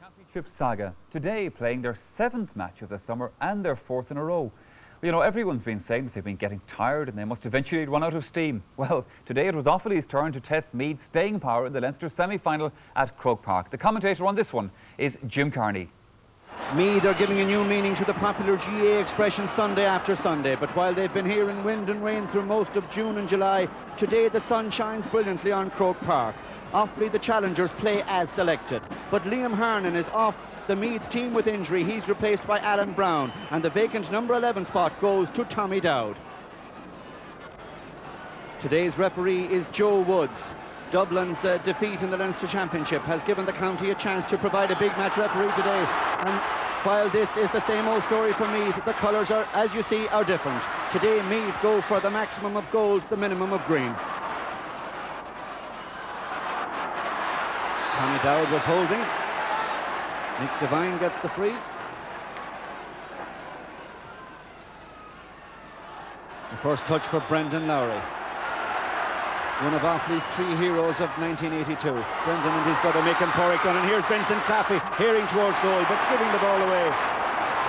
Championship saga, today playing their 7th match of the summer and their 4th in a row. You know, everyone's been saying that they've been getting tired and they must eventually run out of steam. Well, today it was Offaly's turn to test Meath's staying power in the Leinster semi-final at Croke Park. The commentator on this one is Jim Carney. Meath are giving a new meaning to the popular GA expression Sunday after Sunday, but while they've been here in wind and rain through most of June and July, today the sun shines brilliantly on Croke Park. Offaly, the challengers, play as selected, but Liam Harnan is off the Meath team with injury. He's replaced by Alan Brown, and the vacant number 11 spot goes to Tommy Dowd. Today's referee is Joe Woods. Dublin's defeat in the Leinster Championship has given the county a chance to provide a big match referee today, and while this is the same old story for Meath, the colours are, as you see, are different. Today Meath go for the maximum of gold, the minimum of green. Tommy Dowd was holding. Nick Devine gets the free. The first touch for Brendan Lowry, one of Offaly's 3 heroes of 1982. Brendan and his brother Mick and Porrick done, and here's Vincent Claffey hearing towards goal but giving the ball away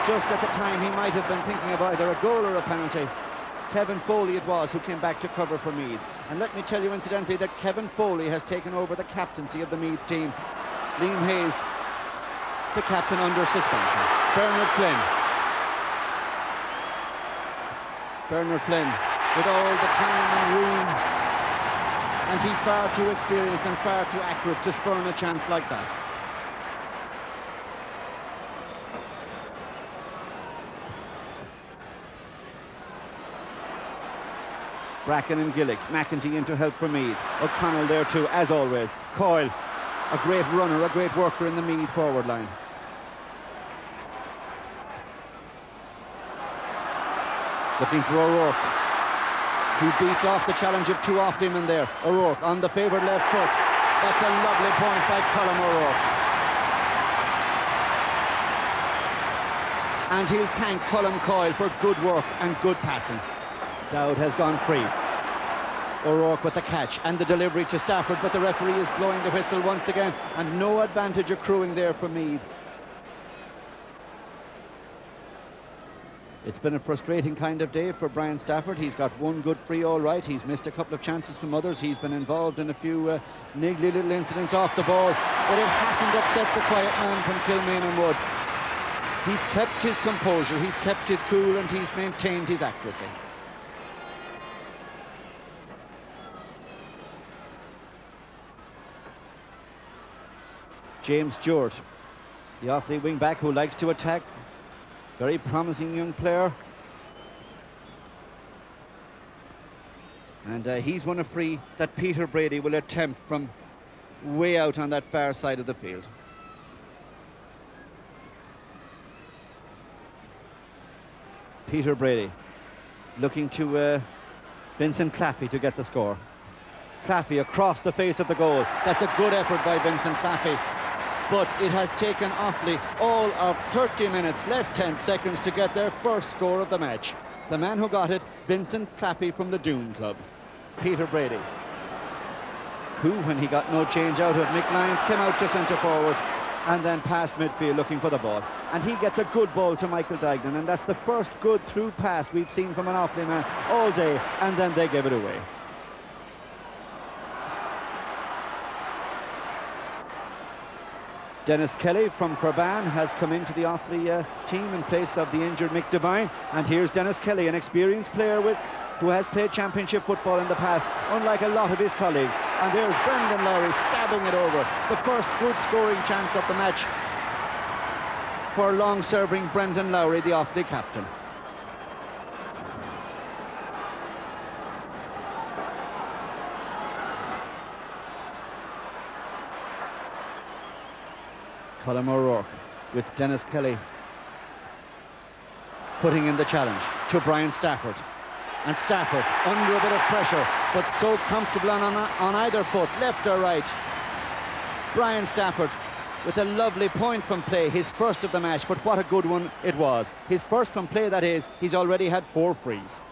just at the time he might have been thinking of either a goal or a penalty. Kevin Foley it was who came back to cover for Meath, and let me tell you incidentally that Kevin Foley has taken over the captaincy of the Meath team. Liam Hayes, the captain, under suspension. Bernard Flynn. Bernard Flynn with all the time and room, and he's far too experienced and far too accurate to spurn a chance like that. Bracken and Gillick, McEntee in to help for Meath. O'Connell there too, as always. Coyle, a great runner, a great worker in the Meath forward line. Looking for O'Rourke, who beats off the challenge of 2 Offalymen there. O'Rourke on the favoured left foot. That's a lovely point by Colm O'Rourke. And he'll thank Colm Coyle for good work and good passing. Dowd has gone free. O'Rourke with the catch and the delivery to Stafford, but the referee is blowing the whistle once again, and no advantage accruing there for Meath. It's been a frustrating kind of day for Brian Stafford. He's got one good free all right. He's missed a couple of chances from others. He's been involved in a few niggly little incidents off the ball, but it hasn't upset the quiet man from Kilmaine and Wood. He's kept his composure, he's kept his cool, and he's maintained his accuracy. James Stewart, the Offaly wing-back who likes to attack. Very promising young player. And he's won a free that Peter Brady will attempt from way out on that far side of the field. Peter Brady looking to Vincent Claffey to get the score. Claffey across the face of the goal. That's a good effort by Vincent Claffey. But it has taken Offaly all of 30 minutes, less 10 seconds, to get their first score of the match. The man who got it, Vincent Claffey from the Doon Club. Peter Brady, who, when he got no change out of Mick Lyons, came out to centre forward and then past midfield looking for the ball. And he gets a good ball to Michael Dignan, and that's the first good through pass we've seen from an Offaly man all day, and then they give it away. Dennis Kelly from Crabane has come into the Offaly team in place of the injured Mick Devine, and here's Dennis Kelly, an experienced player who has played championship football in the past, unlike a lot of his colleagues. And there's Brendan Lowry stabbing it over. The first good scoring chance of the match for long-serving Brendan Lowry, the Offaly captain. Colm O'Rourke with Dennis Kelly putting in the challenge to Brian Stafford. And Stafford under a bit of pressure, but so comfortable on either foot, left or right. Brian Stafford with a lovely point from play, his first of the match, but what a good one it was. His first from play, that is. He's already had 4 frees.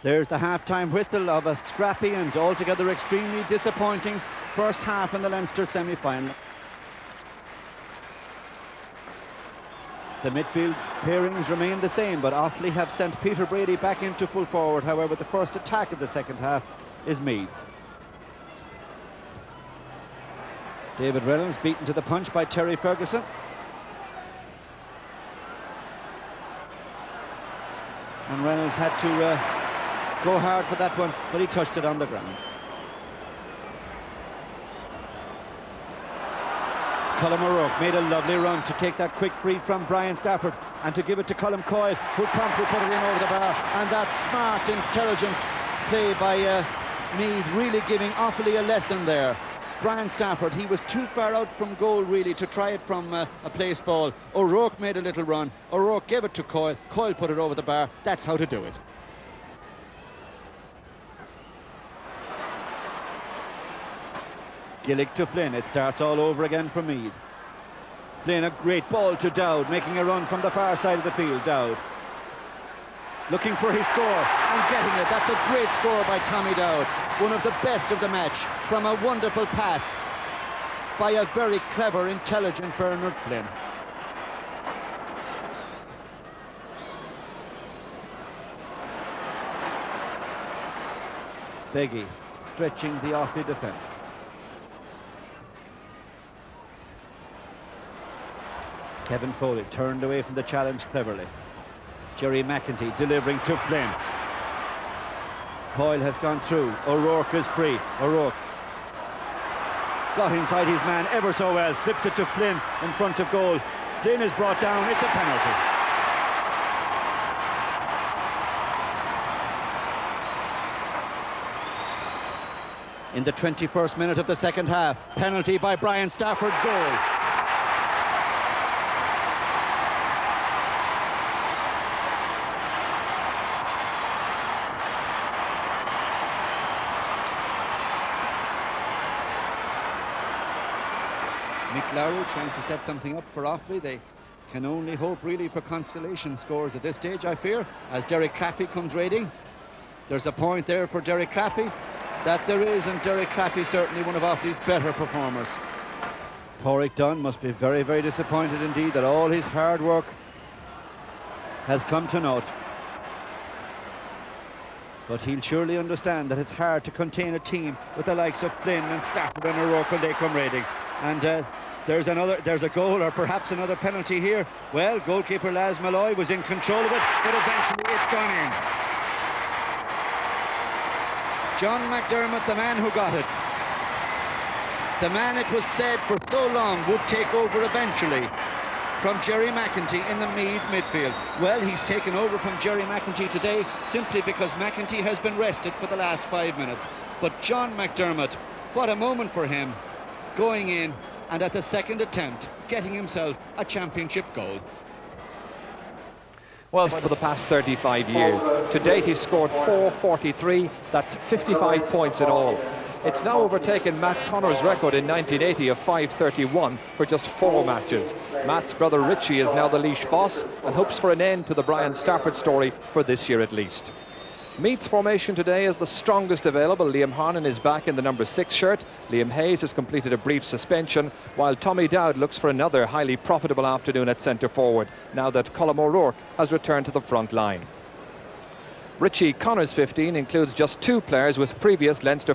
There's the half-time whistle of a scrappy and altogether extremely disappointing first half in the Leinster semi-final. The midfield pairings remain the same, but Offaly have sent Peter Brady back into full forward. However, the first attack of the second half is Meath's. David Reynolds beaten to the punch by Terry Ferguson. And Reynolds had to go hard for that one, but he touched it on the ground. Colm O'Rourke made a lovely run to take that quick free from Brian Stafford and to give it to Colm Coyle, who promptly put it in over the bar. And that smart, intelligent play by Meath, really giving Offaly a lesson there. Brian Stafford, he was too far out from goal really to try it from a place ball. O'Rourke made a little run. O'Rourke gave it to Coyle. Coyle put it over the bar. That's how to do it. Gillick to Flynn. It starts all over again for Meath. Flynn, a great ball to Dowd, making a run from the far side of the field. Dowd looking for his score and getting it. That's a great score by Tommy Dowd. One of the best of the match from a wonderful pass by a very clever, intelligent Bernard Flynn. Beggy stretching the Offaly defence. Kevin Foley turned away from the challenge cleverly. Jerry McEntee delivering to Flynn. Coyle has gone through. O'Rourke is free. O'Rourke got inside his man ever so well. Slips it to Flynn in front of goal. Flynn is brought down. It's a penalty. In the 21st minute of the second half, penalty by Brian Stafford, goal. Mick Lowry trying to set something up for Offaly. They can only hope really for consolation scores at this stage, I fear, as Derek Clappy comes raiding. There's a point there for Derek Clappy. That there is, and Derek Clappy certainly one of Offaly's better performers. Pádraig Dunn must be very, very disappointed indeed that all his hard work has come to naught. But he'll surely understand that it's hard to contain a team with the likes of Flynn and Stafford and O'Rourke when they come raiding. And there's a goal or perhaps another penalty here. Well, goalkeeper Laz Malloy was in control of it, but eventually it's gone in. John McDermott, the man who got it. The man it was said for so long would take over eventually from Jerry McEntee in the Meath midfield. Well, he's taken over from Jerry McEntee today simply because McEntee has been rested for the last 5 minutes. But John McDermott, what a moment for him, going in and at the second attempt getting himself a championship goal. Well, for the past 35 years. To date, he's scored 443. That's 55 points in all. It's now overtaken Matt Connor's record in 1980 of 531 for just 4 matches. Matt's brother Richie is now the Laois boss and hopes for an end to the Brian Stafford story for this year at least. Meath's formation today is the strongest available. Liam Harnan is back in the number 6 shirt. Liam Hayes has completed a brief suspension, while Tommy Dowd looks for another highly profitable afternoon at centre forward, now that Colm O'Rourke has returned to the front line. Richie Connor's 15 includes just 2 players with previous Leinster